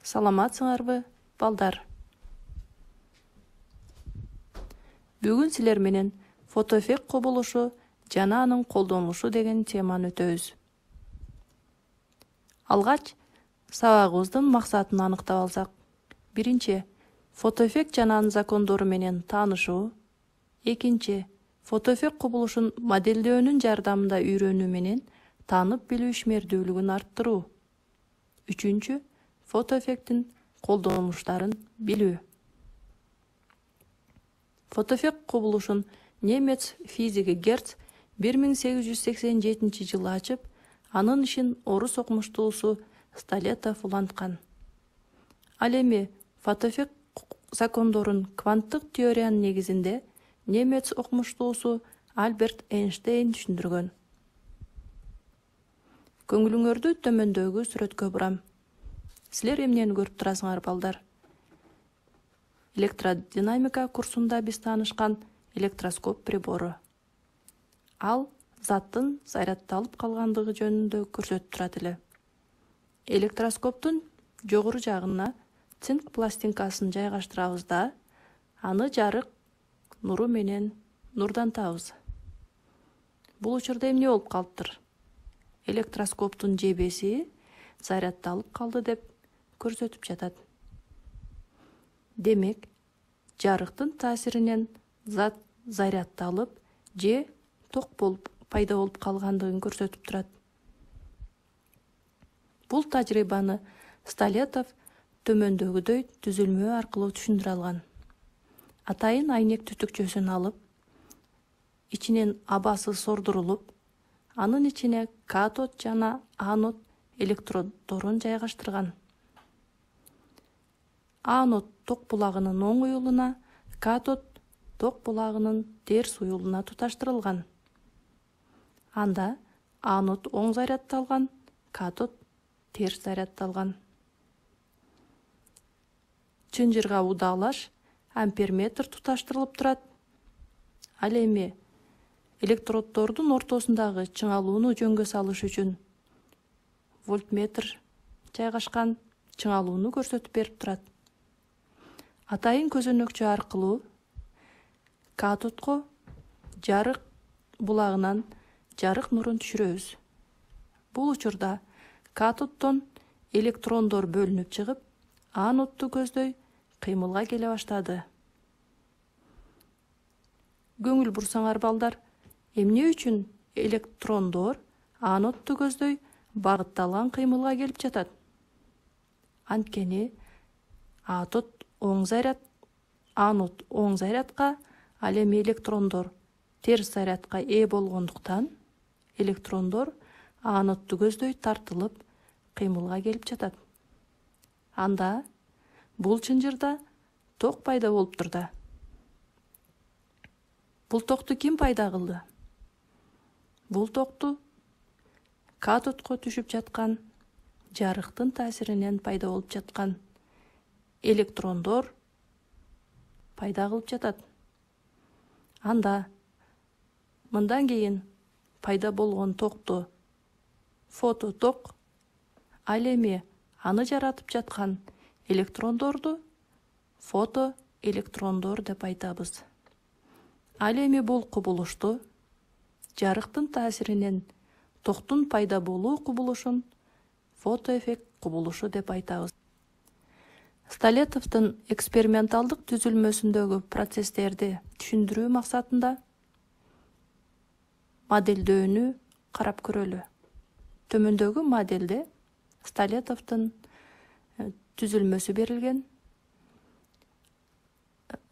Саламатсыңарбы, балдар? Бүгүн силер менен фотоэффект кубулушу жана анын колдонулушу деген теманы өтөбүз. Алгач, сабагыбыздын максатын аныктап алсак. Биринчи, фотоэффект жана анын закондору менен таанышуу. Экинчи, фотоэффект кубулушун моделдөөнүн жардамында үйрөнүү менен таанып билүү ишмердүүлүгүн арттыруу. Үчүнчү, фотоэффекттин колдонулуштарын билүү. Фотоэффект кубулушун немец физиги Герц 1887 жылы ачып, анын ишин орус окумуштуусу Столетов уланткан. Ал эми фотоэффект закондорун кванттык теориянын негизинде немец окумуштуусу Альберт Эйнштейн түшүндүргөн. Көңүлүңөрдү төмөндөгү сүрөткө бурам. Силер эмнени көрүп турасыңар, балдар? Электродинамика курсунда биз таанышкан электроскоп прибору. Ал заттын зарядталып калгандыгы жөнүндө көрсөтүп турат эле. Электроскоптун жогору жагына цинк пластинкасын жайгаштырабыз да, аны жарык нуру менен нурдантабыз. Бул учурда эмне болуп калыптыр? Электроскоптун жебеси зарядталып калды деп көрсөтүп жатат. Демек, жарыктын таасиринен зат зарядталып же ток болуп пайда болуп калгандыгын көрсөтүп турат. Бул тажрыйбаны Столетов төмөндөгүдөй түзүлмө аркылуу түшүндүрө алган. Атайын айнек түтүкчөсүн алып, ичинен абасы сордурулуп, анын ичине катод жана анод электроддорун жайгаштырган. Анод ток булагынын оң уюлуна, катод ток булагынын терс уюлуна туташтырылган. Анда анод оң зарядталган, катод терс зарядталган. Чынжырга удаалаш амперметр туташтырылып турат. Ал эми электроддордун ортосундагы чыңалууну жөнгө салыш үчүн вольтметр жайгашкан, чыңалууну көрсөтүп берип турат. Атайын көзөнөкчө аркылуу катодго жарык булагынан жарык нурун түшүрөбүз. Бул учурда катоддон электрондор бөлүнүп чыгып, анодду көздөй кыймылга келе баштады. Көңүл бурсаңар, балдар, эмне үчүн электрондор анодду көздөй багытталган кыймылга келип жатат? Анткени анод оң зарядка, ал эми электрондор терс зарядка ээ болгондуктан электрондор анодду көздөй тартылып кыймылга келип жатат. Анда бул чынжырда ток пайда болуптур да. Бул токту ким пайда кылды? Бул токту катодго түшүп жаткан жарыктын таасиринен пайда болуп жаткан электрондор пайда кылып жатат. Анда мындан кийин пайда болгон токту фототок, ал эми аны жаратып жаткан электрондорду фотоэлектрондор деп айтабыз. Ал эми бул кубулушту жарыктын таасиринен токтун пайда болуу кубулушун фотоэффект кубулушу деп айтабыз. Столетовдун эксперименталдык түзүлмөсүндөгү процесстерди түшүндүрүү максатында модельдөөнү карап көрөлү. Төмөндөгү моделде Столетовдун түзүлмөсү берилген.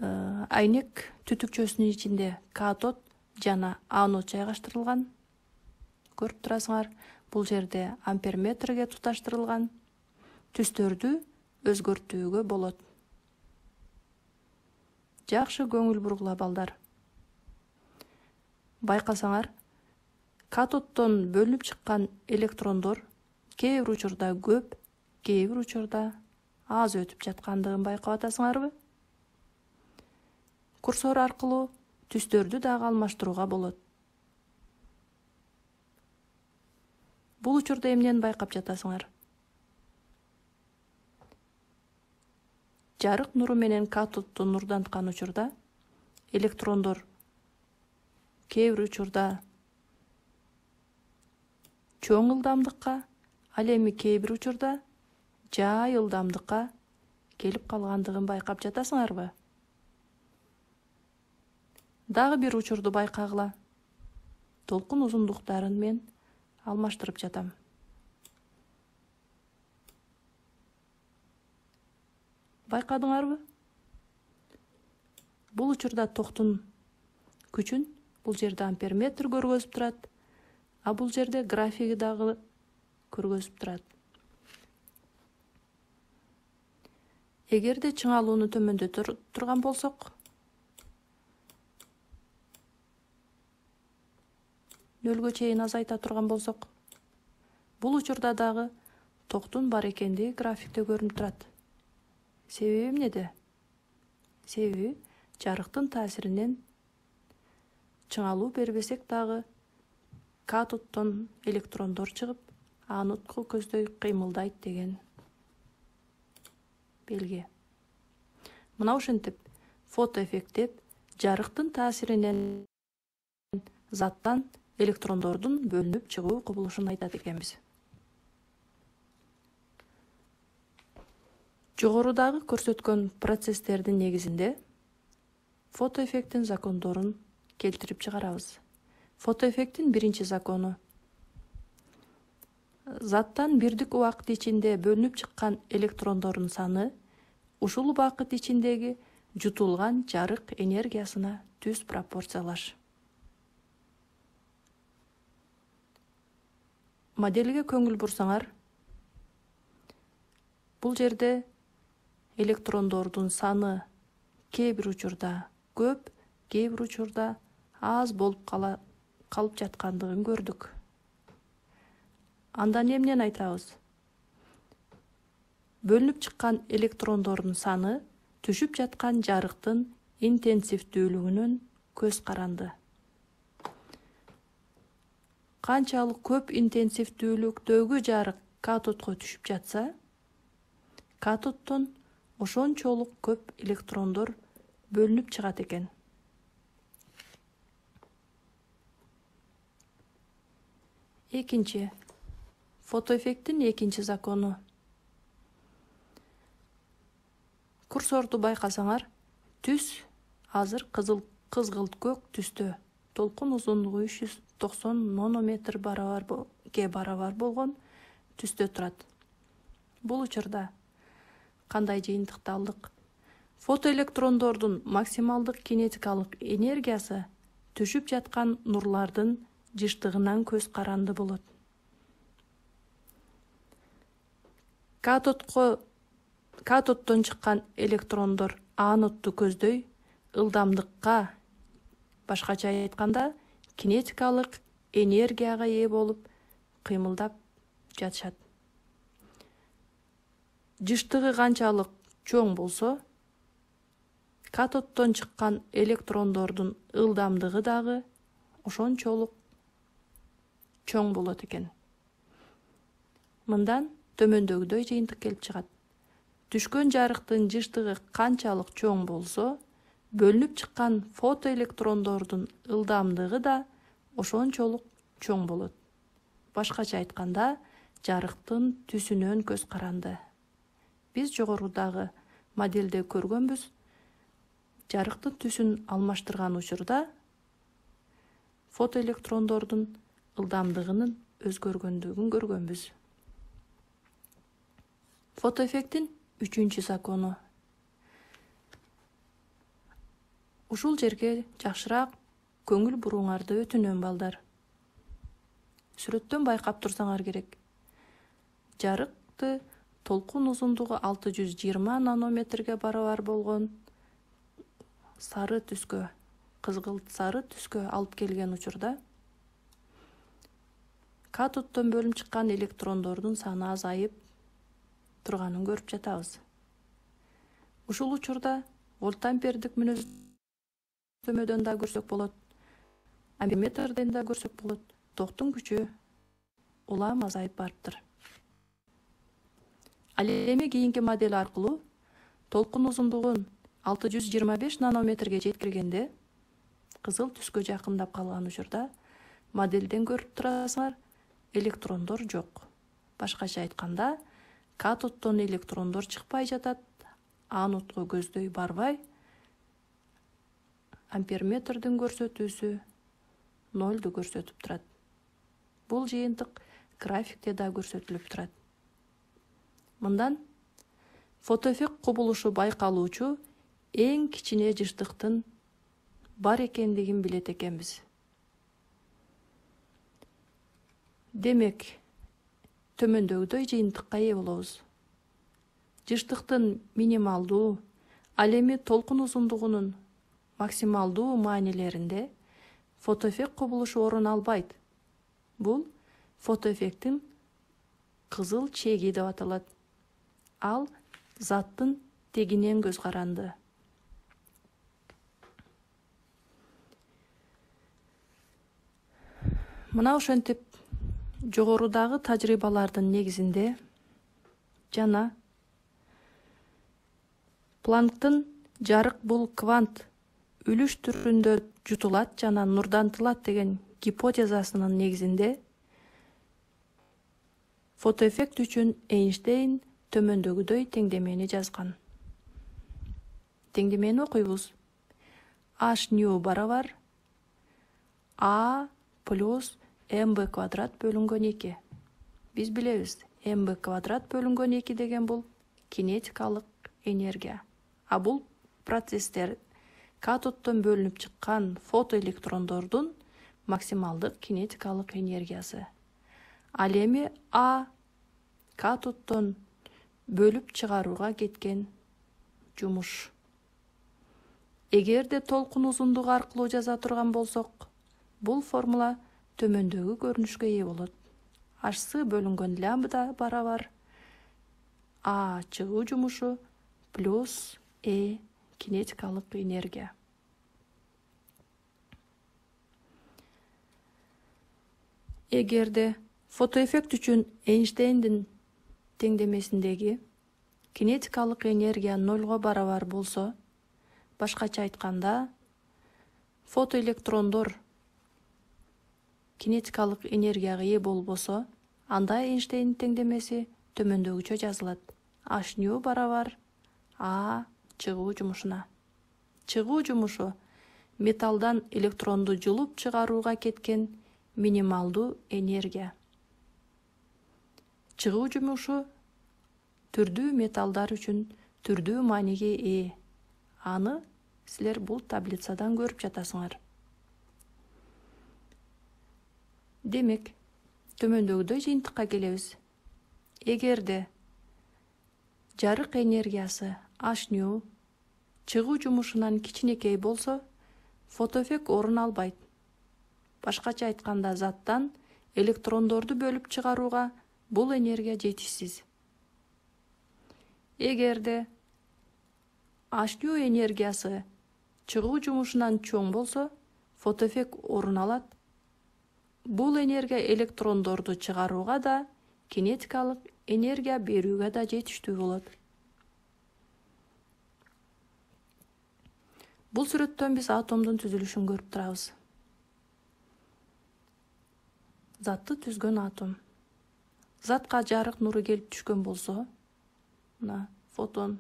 Айнек түтүкчөсүнүн ичинде катод жана анод жайгаштырылган. Көрүп турасыңар, бул жерде амперметрге туташтырылган. Түстөрдү өзгөртүүгө болот. Жакшы көңүл бургула, балдар. Байкасаңар, катоддон бөлүнүп чыккан электрондор кээ бир учурда көп, кээ бир учурда аз өтүп жаткандыгын байкап атасыңарбы? Курсор аркылуу түстөрдү дагы алмаштырууга болот. Бул учурда эмнени байкап жатасыңар? жарык нуру менен катодду нурданткан учурда электрондор кээ бир учурда чоң ылдамдыкка, ал эми кээ бир учурда жай ылдамдыкка келип калгандыгын байкап жатасыңарбы? Дагы бир учурду байкагыла. Толкун узундуктарын мен алмаштырып жатам. Байкадыңарбы? Бул учурда токтун күчүн бул жерде амперметр көргөзүп турат, а бул жерде графиги дагы көргөзүп турат. Эгерде чыңалууну төмөндөтө турган болсок, 0-га чейин азайта турган болсок, бул учурда дагы токтун бар экендиги графикте көрүнүп турат. Себеби эмнеде? Себеби жарыктын таасиринен чыңалуу бербесек дагы катоддон электрондор чыгып, анотко көздөй кыймылдайт деген белги. Мына ушинтип фотоэффект жарыктын таасиринен заттан электрондордун бөлүнүп чыгуу кубулушун айтат экенбиз. Жогорудагы көрсөткөн процесстердин негизинде фотоэффекттин закондорун келтирип чыгарабыз. Фотоэффекттин биринчи закону: заттан бирдик убакыт ичинде бөлүнүп чыккан электрондордун саны ушул убакыт ичиндеги жутулган жарык энергиясына түз пропорциялаш. Моделге көңүл бурсаңар, бул жерде электрондордун саны кээ бир учурда көп, кээ бир учурда аз болуп калып жаткандыгын көрдүк. Андан эмнени айтабыз? Бөлүнүп чыккан электрондордун саны түшүп жаткан жарыктын интенсивдүүлүгүнөн көз каранды. Канчалык көп интенсивдүүлүктөгү жарык катодго түшүп жатса, катоддон ошончолук көп электрондор бөлүнүп чыгат экен. Экинчи, фотоэффекттин экинчи закону. Курсорду байкасаңар, түс азыр кызгылт көк түстө, толкун узундугу 390 нанометр барабар болгон түстө турат. Бул учурда кандай жыйынтыкты алдык? Фотоэлектрондордун максималдык кинетикалык энергиясы түшүп жаткан нурлардын жыштыгынан көз каранды болот. Катоддон чыккан электрондор анодду көздөй ылдамдыкка, башкача айтканда, кинетикалык энергияга ээ болуп кыймылдап жатышат. Жыштыгы канчалык чоң болсо, катоддон чыккан электрондордун ылдамдыгы дагы ошончолук чоң болот экен. Мындан төмөндөгүдөй жыйынтык келип чыгат. Түшкөн жарыктын жыштыгы канчалык чоң болсо, бөлүнүп чыккан фотоэлектрондордун ылдамдыгы да ошончолук чоң болот. Башкача айтканда, жарыктын түсүнөн көз каранды. Биз жогорудагы моделде көргөнбүз, жарыктын түсүн алмаштырган учурда фотоэлектрондордун ылдамдыгынын өзгөргөндүгүн көргөнбүз. Фотоэффекттин үчүнчү закону. Ушул жерге жакшыраак көңүл буруңарды өтүнөм, балдар. Сүрөттөн байкап турсаңар керек. Жарыкты толкун узундугу 620 нанометрге барабар болгон сары түскө, кызгылт сары түскө алып келген учурда катоддон бөлүнүп чыккан электрондордун саны азайып турганын көрүп жатабыз. Ушул учурда вольтампердик мүнөздөмөдөн да көрсөк болот, амперметрден да көрсөк болот, токтун күчү улам азайып барыптыр. Ал эми кийинки модель аркылуу толкун узундугун 625 нанометрге жеткиргенде кызыл түскө жакындап калган учурда моделден көрүп турасыңар, электрондор жок. Башкача айтканда, катоддон электрондор чыкпай жатат, анодго көздөй барбай, амперметрдин көрсөтүүсү 0 көрсөтүп турат. Бул жыйынтык графикте да көрсөтүлүп турат. Мындан фотоэффект кубулушу байкалуучу эң кичине жыштыктын бар экендигин билет экенбиз. Демек, төмөндөгүдөй жыйынтыкка ээ болобуз. Жыштыктын минималдуу, ал эми толкун узундугунун максималдуу маанилеринде фотоэффект кубулушу орун албайт. Бул фотоэффекттин кызыл чеги деп аталат. Ал заттын тегинен көз каранды. Мына ошентип жогорудагы тажрыйбалардын негизинде жана Планктын жарык бул квант үлүш түрүндө жутулат жана нурдантылат деген гипотезасынын негизинде фотоэффект үчүн Эйнштейн төмөндөгүдөй теңдемени жазган. Теңдемени окуйбуз. H-nu барабар A плюс mb квадрат бөлүнгөн 2. Биз билебиз, mb квадрат бөлүнгөн 2 деген бул кинетикалык энергия. А бул процесстер катоддон бөлүнүп чыккан фотоэлектрондордун максималдык кинетикалык энергиясы. Ал эми А катоддон бөлүп чыгарууга кеткен жумуш. Эгерде толкун узундугу аркылуу жаза турган болсок, бул формула төмөндөгү көрүнүшкө ээ болот. H бөлүнгөн лямбда барабар А чыгуу жумушу плюс кинетикалык энергия. Эгерде фотоэффект үчүн Эйнштейндин теңдемесиндеги кинетикалык энергия 0 барабар болсо, башкача айтканда, фотоэлектрондор кинетикалык энергияга ээ болбосо, анда Эйнштейндин теңдемеси төмөндөгүчө жазылат. H-nu барабар А чыгуу жумушуна. Чыгуу жумушу металлдан электронду жулуп чыгарууга кеткен минималдуу энергия. Чыгуу жумушу түрдүү металлдар үчүн түрдүү мааниге ээ. Аны силер бул таблицадан көрүп жатасыңар. Демек, төмөндөгүдөй жыйынтыкка келебиз. Эгерде жарык энергиясы H-nu чыгуу жумушунан кичинекей болсо, фотоэффект орун албайт. Башкача айтканда, заттан электрондорду бөлүп чыгарууга бул энергия жетишсиз. Эгерде H-nu энергиясы чыгуу жумушунан чоң болсо, фотоэффект орун алат. Бул энергия электрондорду чыгарууга да, кинетикалык энергия берүүгө да жетиштүү болот. Бул сүрөттөн биз атомдун түзүлүшүн көрүп турабыз. Затты түзгөн атом. Затка жарык нуру келип түшкөн болсо, мына фотон.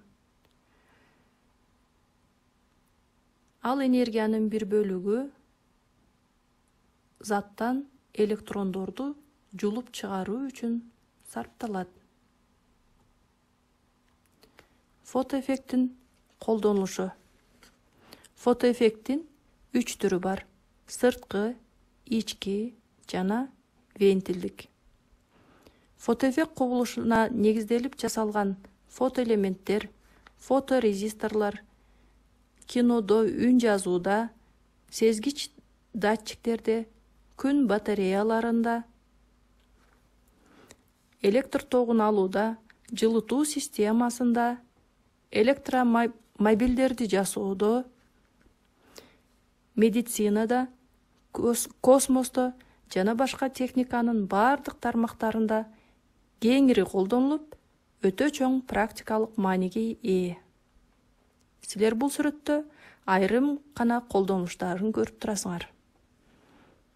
Ал энергиянын бир бөлүгү заттан электрондорду жулуп чыгаруу үчүн сарпталат. Фотоэффекттин колдонулушу. Фотоэффекттин 3 түрү бар: сырткы, ички жана вентилдик. Фотоэффект кубулушуна негизделип жасалган фотоэлементтер, фоторезисторлор, кинодо, үн жазууда, сезгич датчиктерде, күн батареяларында, электр тогун алууда, жылытуу системасында, электромобилдерди жасоодо, медицинада, космосто жана башка техниканын бардык тармактарында кеңири колдонулуп, өтө чоң практикалык мааниге ээ. Силер бул сүрөттө айрым гана колдонуштарын көрүп турасыңар.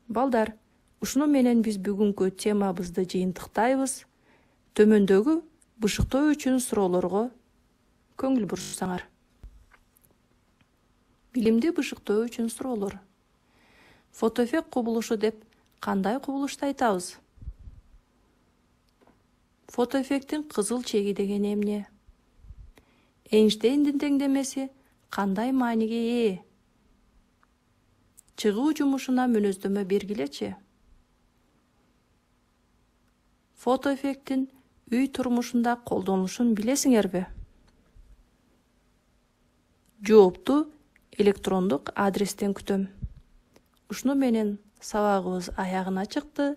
Балдар, ушуну менен биз бүгүнкү темабызды жыйынтыктайбыз. Төмөндөгү бышыктоо үчүн суроолорго көңүл бурсаңар. Билимди бышыктоо үчүн суроолор. Фотоэффект кубулушу деп кандай кубулушту айтабыз? Фотоэффекттин кызыл чеги деген эмне? Эйнштейндин теңдемеси кандай мааниге ээ? Чыгуу жумушуна мүнөздөмө бергилечи. Фотоэффекттин үй турмушунда колдонулушун билесиңерби? Жоопту электрондук адрестен күтөм. Ушуну менен сабагыбыз аягына чыкты.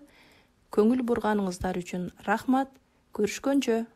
Көңүл бурганыңыздар үчүн рахмат. Көрүшкөнчө.